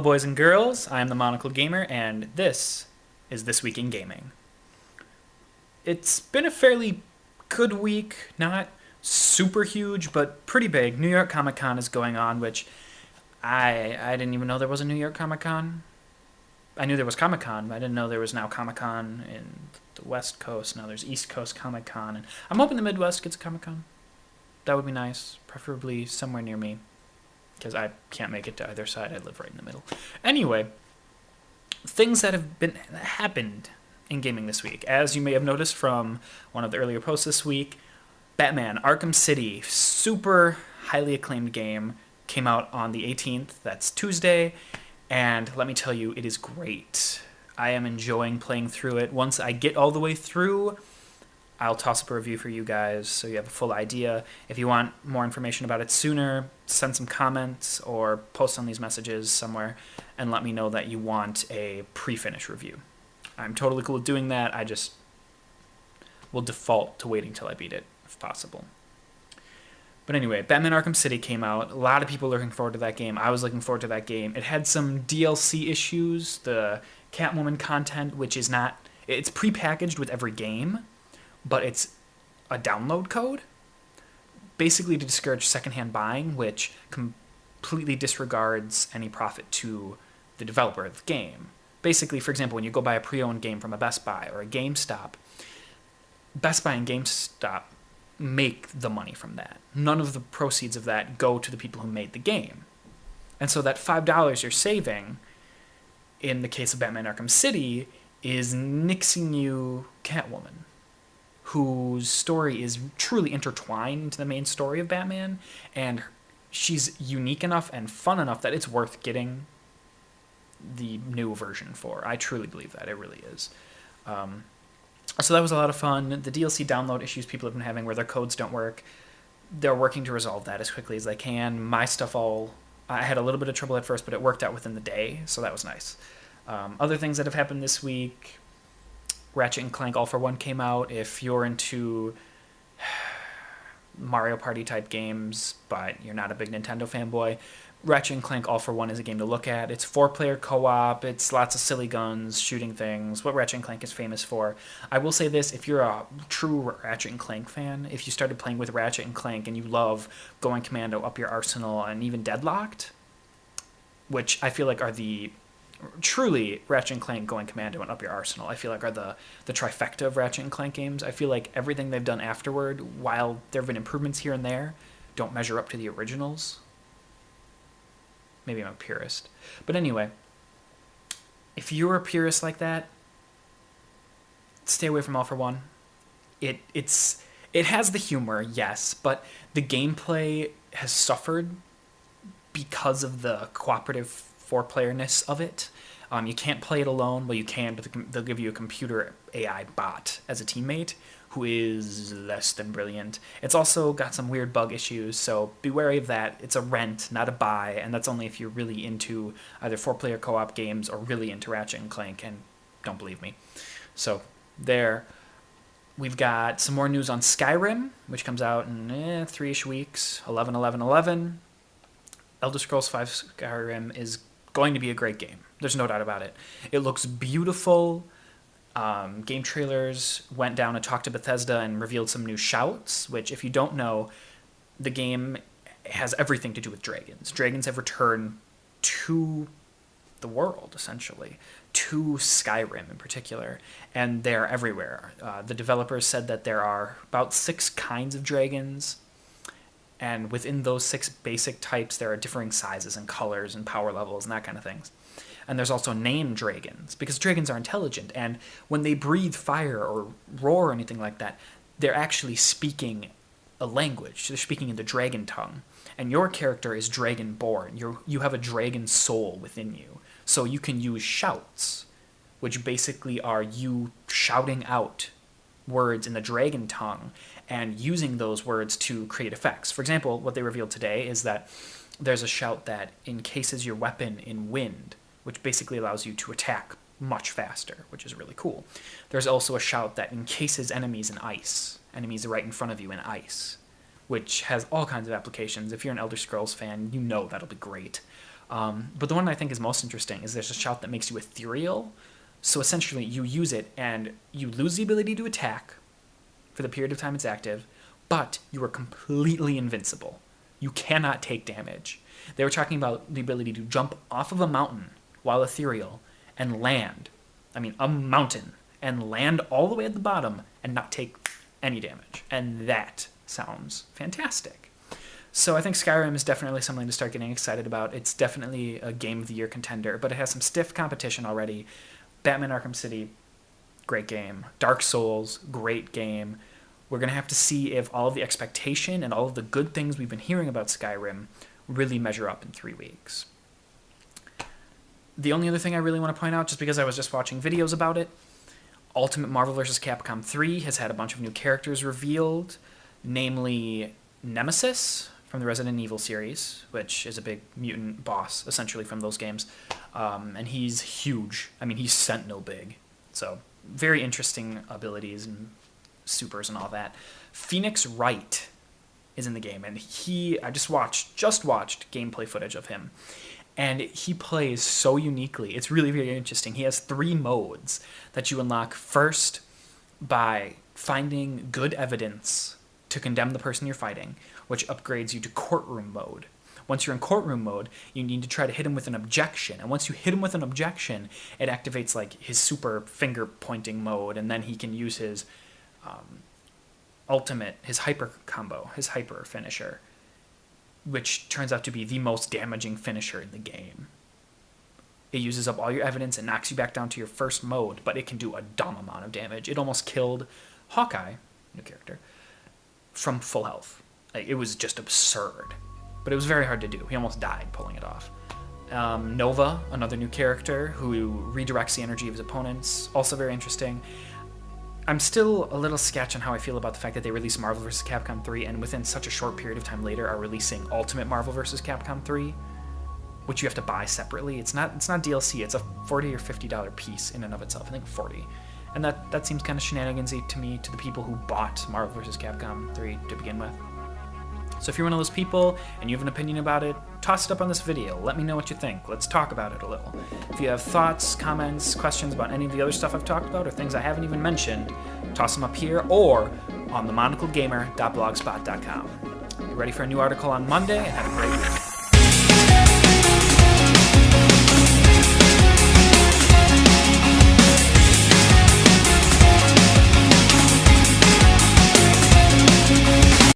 boys and girls. I am the Monocled Gamer, and this is This Week in Gaming. It's been a fairly good week, not super huge, but pretty big. New York Comic Con is going on, which I didn't even know there was a New York Comic Con. I knew there was Comic Con, but I didn't know there was now Comic Con in the West Coast. Now there's East Coast Comic Con, and I'm hoping the Midwest gets a Comic Con. That would be nice, preferably somewhere near me, because I can't make it to either side. I live right in the middle. Anyway, things that have happened in gaming this week. As you may have noticed from one of the earlier posts this week, Batman Arkham City, super highly acclaimed game, came out on the 18th. That's Tuesday, and let me tell you, it is great. I am enjoying playing through it. Once I get all the way through, I'll toss up a review for you guys so you have a full idea. If you want more information about it sooner, send some comments or post on these messages somewhere and let me know that you want a pre-finish review. I'm totally cool with doing that. I just will default to waiting till I beat it, if possible. But anyway, Batman Arkham City came out. A lot of people looking forward to that game. I was looking forward to that game. It had some DLC issues, the Catwoman content, which is not... It's prepackaged with every game, but it's a download code, basically to discourage secondhand buying, which completely disregards any profit to the developer of the game. Basically, for example, when you go buy a pre-owned game from a Best Buy or a GameStop, Best Buy and GameStop make the money from that. None of the proceeds of that go to the people who made the game. And so that $5 you're saving, in the case of Batman Arkham City, is nixing you Catwoman, whose story is truly intertwined into the main story of Batman, and she's unique enough and fun enough that it's worth getting the new version for. I truly believe that. It really is. So that was a lot of fun. The DLC download issues people have been having where their codes don't work, they're working to resolve that as quickly as they can. My stuff I had a little bit of trouble at first, but it worked out within the day, so that was nice. Other things that have happened this week... Ratchet and Clank All for One came out. If you're into Mario Party type games, but you're not a big Nintendo fanboy, Ratchet and Clank All for One is a game to look at. It's 4-player co-op. It's lots of silly guns, shooting things, what Ratchet and Clank is famous for. I will say this, if you're a true Ratchet and Clank fan, if you started playing with Ratchet and Clank and you love going commando, up your arsenal, and even Deadlocked, which I feel like are the... Truly, Ratchet and Clank Going Commando and Up Your Arsenal, I feel like are the trifecta of Ratchet and Clank games. I feel like everything they've done afterward, while there have been improvements here and there, don't measure up to the originals. Maybe I'm a purist. But anyway, if you're a purist like that, stay away from All for One. It has the humor, yes, but the gameplay has suffered because of the cooperative 4-playerness of it. You can't play it alone. Well, you can, but they'll give you a computer AI bot as a teammate who is less than brilliant. It's also got some weird bug issues, so be wary of that. It's a rent, not a buy, and that's only if you're really into either 4-player co-op games or really into Ratchet and Clank, and don't believe me. So, there. We've got some more news on Skyrim, which comes out in 3-ish weeks, 11/11/11. Elder Scrolls V Skyrim is going to be a great game. There's no doubt about it. It looks beautiful. Game trailers went down and talked to Bethesda and revealed some new shouts, which, if you don't know, the game has everything to do with dragons. Dragons have returned to the world, essentially, to Skyrim in particular, and they're everywhere. The developers said that there are about 6 kinds of dragons, and within those 6 basic types, there are differing sizes and colors and power levels and that kind of things. And there's also named dragons, because dragons are intelligent, and when they breathe fire or roar or anything like that, they're actually speaking a language. They're speaking in the dragon tongue. And your character is dragon-born. You have a dragon soul within you. So you can use shouts, which basically are you shouting out words in the dragon tongue and using those words to create effects. For example, what they revealed today is that there's a shout that encases your weapon in wind, which basically allows you to attack much faster, which is really cool. There's also a shout that encases enemies in ice, enemies right in front of you in ice, which has all kinds of applications. If you're an Elder Scrolls fan, you know that'll be great. But the one I think is most interesting is there's a shout that makes you ethereal. So essentially, you use it and you lose the ability to attack for the period of time it's active, but you are completely invincible. You cannot take damage. They were talking about the ability to jump off of a mountain while ethereal and land. I mean, a mountain, and land all the way at the bottom and not take any damage. And that sounds fantastic. So I think Skyrim is definitely something to start getting excited about. It's definitely a Game of the Year contender, but it has some stiff competition already. Batman Arkham City, great game. Dark Souls, great game. We're going to have to see if all of the expectation and all of the good things we've been hearing about Skyrim really measure up in 3 weeks. The only other thing I really want to point out, just because I was just watching videos about it, Ultimate Marvel vs. Capcom 3 has had a bunch of new characters revealed, namely Nemesis from the Resident Evil series, which is a big mutant boss, essentially, from those games. And he's huge. I mean, he's Sentinel big. So, very interesting abilities and supers and all that. Phoenix Wright is in the game, and I just watched gameplay footage of him. And he plays so uniquely. It's really, really interesting. He has 3 modes that you unlock. First, by finding good evidence to condemn the person you're fighting, which upgrades you to courtroom mode. Once you're in courtroom mode, you need to try to hit him with an objection. And once you hit him with an objection, it activates like his super finger pointing mode, and then he can use his ultimate, his hyper combo, his hyper finisher, which turns out to be the most damaging finisher in the game. It uses up all your evidence and knocks you back down to your first mode, but it can do a dumb amount of damage. It almost killed Hawkeye, new character, from full health. Like, it was just absurd. But it was very hard to do. He almost died pulling it off. Nova, another new character who redirects the energy of his opponents, also very interesting. I'm still a little sketch on how I feel about the fact that they released Marvel vs. Capcom 3 and within such a short period of time later are releasing Ultimate Marvel vs. Capcom 3, which you have to buy separately. It's not DLC. It's a $40 or $50 piece in and of itself. I think 40. And that seems kind of shenanigansy to me, to the people who bought Marvel vs. Capcom 3 to begin with. So if you're one of those people and you have an opinion about it, toss it up on this video. Let me know what you think. Let's talk about it a little. If you have thoughts, comments, questions about any of the other stuff I've talked about or things I haven't even mentioned, toss them up here or on the monocledgamer.blogspot.com. Get ready for a new article on Monday and have a great week.